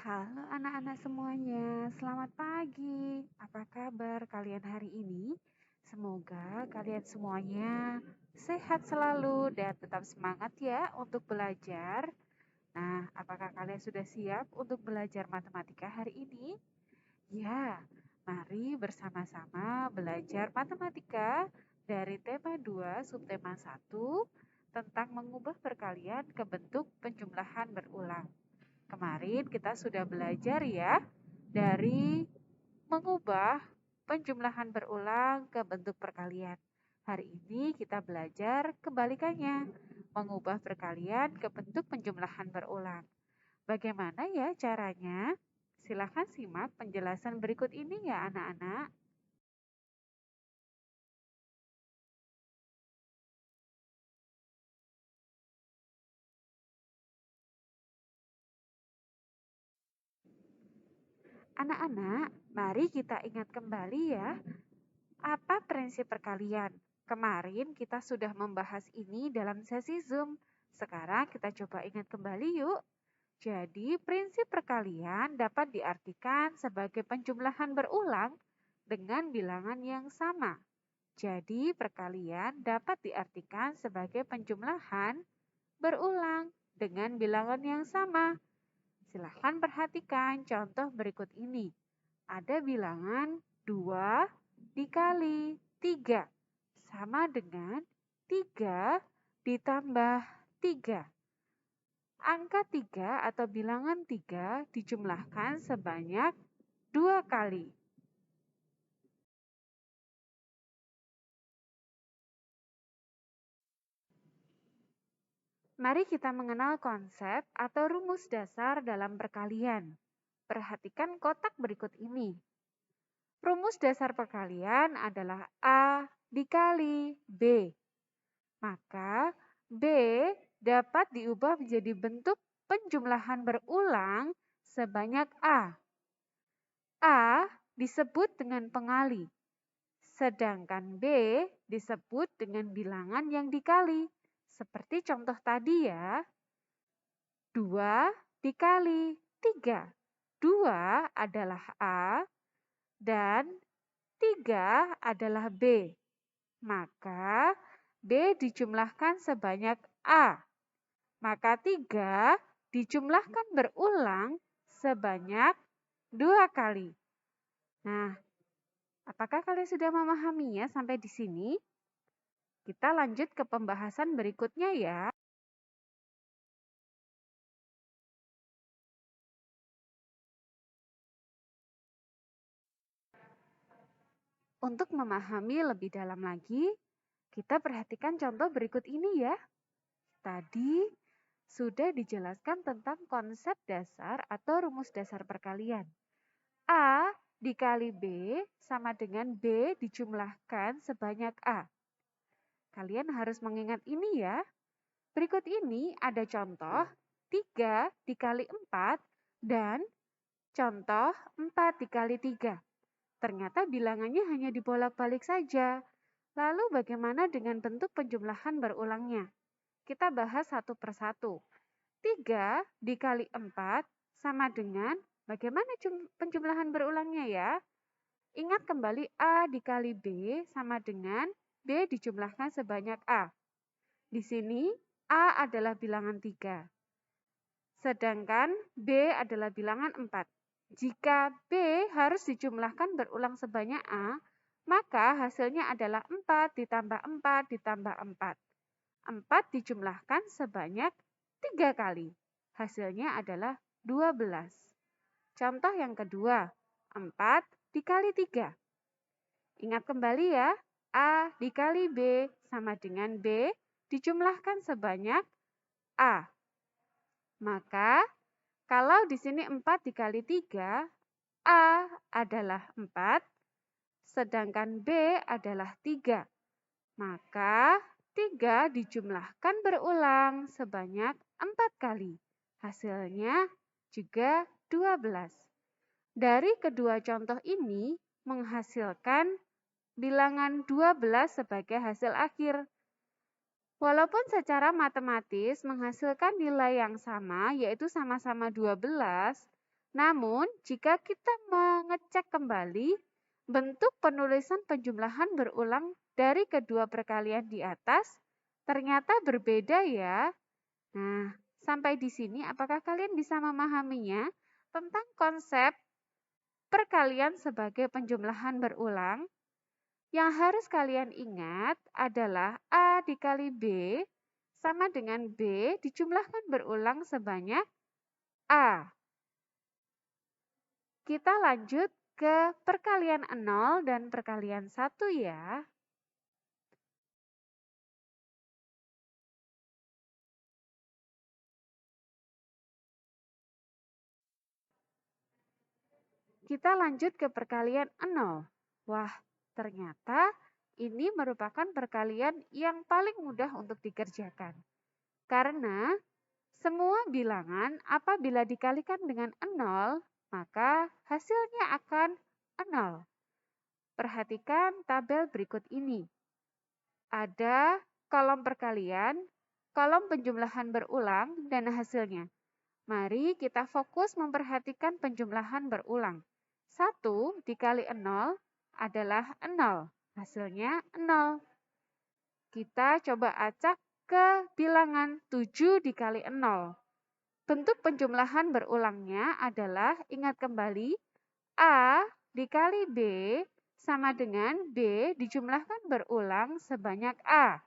Halo anak-anak semuanya, selamat pagi. Apa kabar kalian hari ini? Semoga kalian semuanya sehat selalu dan tetap semangat ya untuk belajar. Nah, apakah kalian sudah siap untuk belajar matematika hari ini? Ya, mari bersama-sama belajar matematika dari tema 2 subtema 1 tentang mengubah perkalian ke bentuk penjumlahan berulang. Kemarin kita sudah belajar ya dari mengubah penjumlahan berulang ke bentuk perkalian. Hari ini kita belajar kebalikannya, mengubah perkalian ke bentuk penjumlahan berulang. Bagaimana ya caranya? Silahkan simak penjelasan berikut ini ya anak-anak. Anak-anak, mari kita ingat kembali ya, apa prinsip perkalian? Kemarin kita sudah membahas ini dalam sesi Zoom. Sekarang kita coba ingat kembali yuk. Jadi, prinsip perkalian dapat diartikan sebagai penjumlahan berulang dengan bilangan yang sama. Jadi, perkalian dapat diartikan sebagai penjumlahan berulang dengan bilangan yang sama. Silahkan perhatikan contoh berikut ini. Ada bilangan 2 dikali 3 sama dengan 3 ditambah 3. Angka 3 atau bilangan 3 dijumlahkan sebanyak 2 kali. Mari kita mengenal konsep atau rumus dasar dalam perkalian. Perhatikan kotak berikut ini. Rumus dasar perkalian adalah A dikali B. Maka B dapat diubah menjadi bentuk penjumlahan berulang sebanyak A. A disebut dengan pengali, sedangkan B disebut dengan bilangan yang dikali. Seperti contoh tadi ya, 2 dikali 3. 2 adalah A dan 3 adalah B. Maka B dijumlahkan sebanyak A. Maka 3 dijumlahkan berulang sebanyak 2 kali. Nah, apakah kalian sudah memahaminya sampai di sini? Kita lanjut ke pembahasan berikutnya ya. Untuk memahami lebih dalam lagi, kita perhatikan contoh berikut ini ya. Tadi sudah dijelaskan tentang konsep dasar atau rumus dasar perkalian. A dikali B sama dengan B dijumlahkan sebanyak A. Kalian harus mengingat ini ya. Berikut ini ada contoh 3 dikali 4 dan contoh 4 dikali 3. Ternyata bilangannya hanya dibolak-balik saja. Lalu bagaimana dengan bentuk penjumlahan berulangnya? Kita bahas satu persatu. 3 dikali 4 sama dengan bagaimana penjumlahan berulangnya ya? Ingat kembali A dikali B sama dengan B dijumlahkan sebanyak A. Di sini A adalah bilangan 3. Sedangkan B adalah bilangan 4. Jika B harus dijumlahkan berulang sebanyak A, maka hasilnya adalah 4 ditambah 4 ditambah 4. 4 dijumlahkan sebanyak 3 kali. Hasilnya adalah 12. Contoh yang kedua, 4 dikali 3. Ingat kembali ya, A dikali B sama dengan B dijumlahkan sebanyak A. Maka kalau di sini 4 dikali 3, A adalah 4, sedangkan B adalah 3. Maka 3 dijumlahkan berulang sebanyak 4 kali. Hasilnya juga 12. Dari kedua contoh ini menghasilkan bilangan 12 sebagai hasil akhir. Walaupun secara matematis menghasilkan nilai yang sama, yaitu sama-sama 12, Namun, jika kita mengecek kembali bentuk penulisan penjumlahan berulang dari kedua perkalian di atas, ternyata berbeda ya. Nah, sampai di sini apakah kalian bisa memahaminya tentang konsep perkalian sebagai penjumlahan berulang? Yang harus kalian ingat adalah A dikali B sama dengan B dijumlahkan berulang sebanyak A. Kita lanjut ke perkalian 0 dan perkalian 1 ya. Kita lanjut ke perkalian 0. Wah, ternyata ini merupakan perkalian yang paling mudah untuk dikerjakan. Karena semua bilangan apabila dikalikan dengan 0, maka hasilnya akan 0. Perhatikan tabel berikut ini. Ada kolom perkalian, kolom penjumlahan berulang, dan hasilnya. Mari kita fokus memperhatikan penjumlahan berulang. 1 dikali 0 adalah 0. Hasilnya 0. Kita coba acak ke bilangan 7 dikali 0. Bentuk penjumlahan berulangnya adalah, ingat kembali, A dikali B sama dengan B dijumlahkan berulang sebanyak A.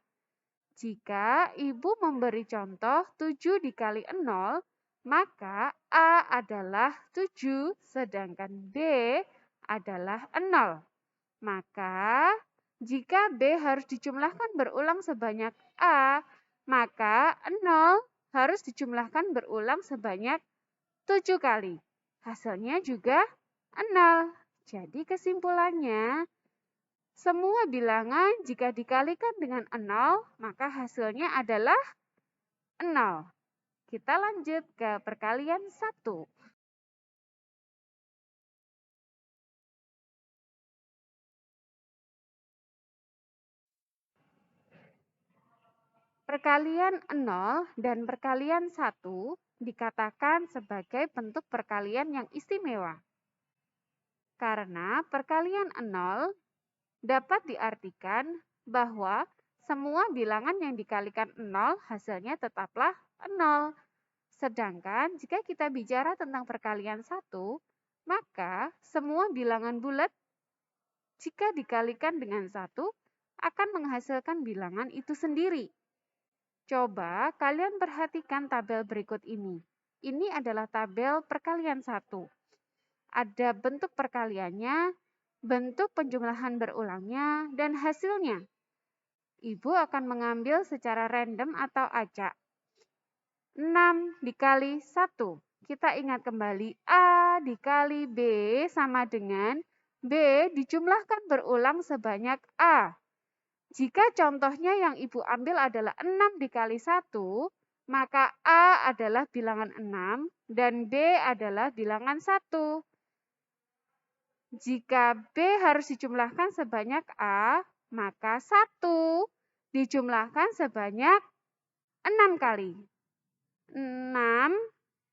Jika Ibu memberi contoh 7 dikali 0, maka A adalah 7, sedangkan B adalah 0. Maka, jika B harus dijumlahkan berulang sebanyak A, maka 0 harus dijumlahkan berulang sebanyak 7 kali. Hasilnya juga 0. Jadi kesimpulannya, semua bilangan jika dikalikan dengan 0, maka hasilnya adalah 0. Kita lanjut ke perkalian 1. Perkalian 0 dan perkalian 1 dikatakan sebagai bentuk perkalian yang istimewa. Karena perkalian 0 dapat diartikan bahwa semua bilangan yang dikalikan 0 hasilnya tetaplah 0. Sedangkan jika kita bicara tentang perkalian 1, maka semua bilangan bulat jika dikalikan dengan 1 akan menghasilkan bilangan itu sendiri. Coba kalian perhatikan tabel berikut ini. Ini adalah tabel perkalian 1. Ada bentuk perkaliannya, bentuk penjumlahan berulangnya, dan hasilnya. Ibu akan mengambil secara random atau acak. 6 dikali 1. Kita ingat kembali, A dikali B sama dengan B dijumlahkan berulang sebanyak A. Jika contohnya yang Ibu ambil adalah 6 dikali 1, maka A adalah bilangan 6 dan B adalah bilangan 1. Jika B harus dijumlahkan sebanyak A, maka 1 dijumlahkan sebanyak 6 kali. 6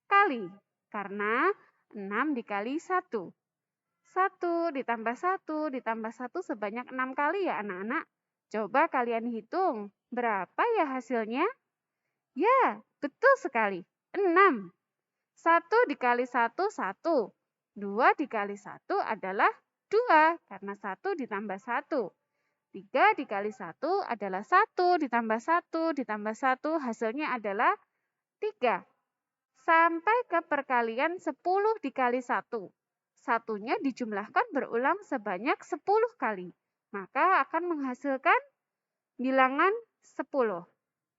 kali, karena 6 dikali 1. 1 ditambah 1 ditambah 1 sebanyak 6 kali ya anak-anak. Coba kalian hitung, berapa ya hasilnya? Ya, betul sekali, 6. 1 dikali 1, 1. 2 dikali 1 adalah 2, karena 1 ditambah 1. 3 dikali 1 adalah 1, ditambah 1, ditambah 1, hasilnya adalah 3. Sampai ke perkalian 10 dikali 1. Satunya dijumlahkan berulang sebanyak 10 kali. Maka akan menghasilkan bilangan 10.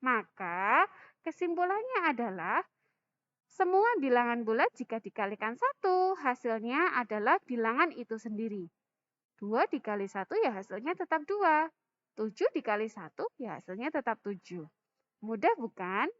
Maka kesimpulannya adalah semua bilangan bulat jika dikalikan 1, hasilnya adalah bilangan itu sendiri. 2 dikali 1 ya hasilnya tetap 2. 7 dikali 1 ya hasilnya tetap 7. Mudah bukan?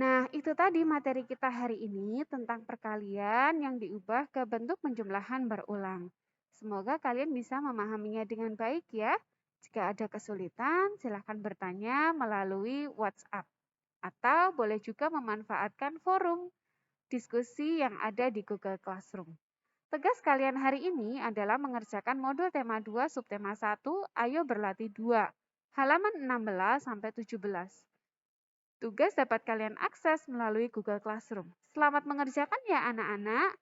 Nah, itu tadi materi kita hari ini tentang perkalian yang diubah ke bentuk penjumlahan berulang. Semoga kalian bisa memahaminya dengan baik ya. Jika ada kesulitan, silakan bertanya melalui WhatsApp atau boleh juga memanfaatkan forum diskusi yang ada di Google Classroom. Tugas kalian hari ini adalah mengerjakan modul tema 2 subtema 1, ayo berlatih 2, halaman 16 sampai 17. Tugas dapat kalian akses melalui Google Classroom. Selamat mengerjakan ya anak-anak.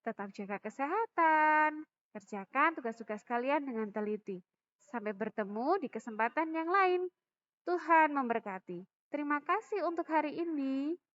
Tetap jaga kesehatan. Kerjakan tugas-tugas kalian dengan teliti. Sampai bertemu di kesempatan yang lain. Tuhan memberkati. Terima kasih untuk hari ini.